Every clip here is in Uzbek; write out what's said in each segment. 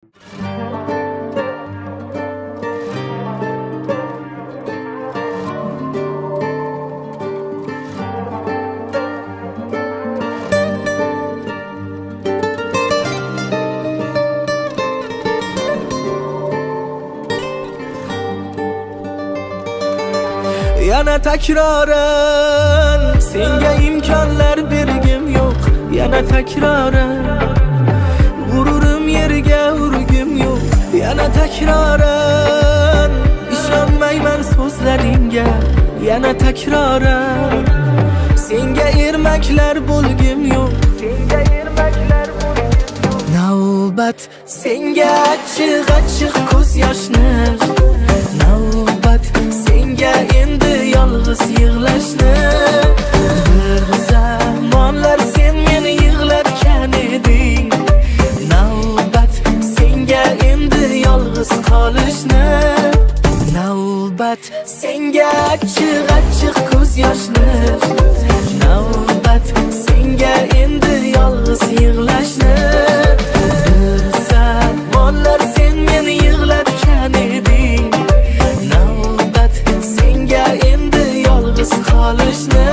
Yana takraren senga imkonlar bergim yo'q. Yana takraren g'ururim yerga urgim yo'q. Yana takraren ishonmayman so'zlaringga. Yana takraren senga ermaklar bo'lgim yo'q. Navbat senga achchiq ko'z yoshni, navbat senga endi yolg'iz yig'lashni. Bir zamonlar sen meni yig'latgan eding, navbat senga endi yolg'iz qolishni. Navbat senga achchiq ko'z yoshni, navbat senga endi yolg'iz yig'lashni. Bir zamonlar sen meni yig'latgan eding, navbat senga endi yolg'iz qolishni.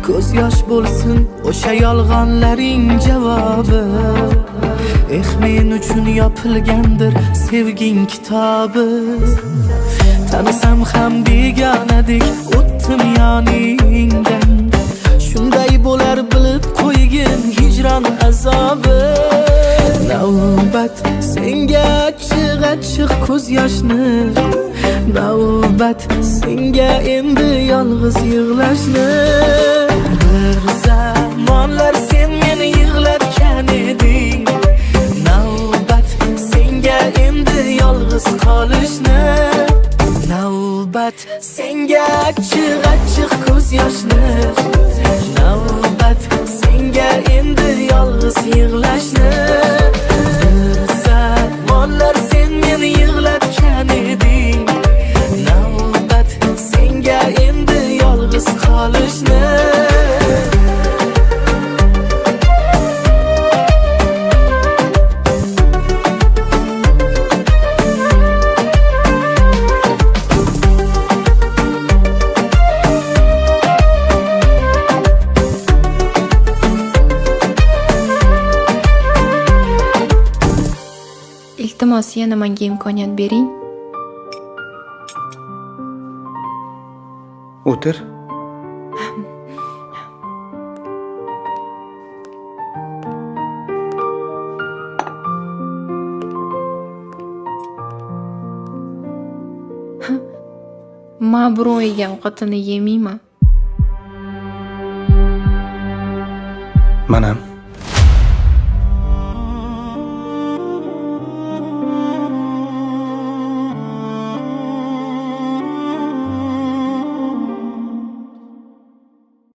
Ko'z yosh bo'lsin o'sha yolg'onlaring javobi. Men uchun yopilgandir sevging kitobi. Tanisam ham begonadek o'tdim yoningdan. Shunday bo'lar bilib qo'ygin hijron azobi. Navbat senga achchiq ko'z yoshni, navbat senga endi yolg'iz yig'lashni. Bir zamonlar sen meni yig'latgan eding, navbat senga endi yolg'iz qolishni. Navbat senga achchiq ko'z yoshni, navbat senga endi yolg'iz yig'lashni. Bir zamonlar sen meni yig'latgan eding, navbat senga endi yolg'iz qolishni. Iltimos yana menga imkoniyat bering. O'tir. Ma biroq yegan ovqatini yemayman. Manam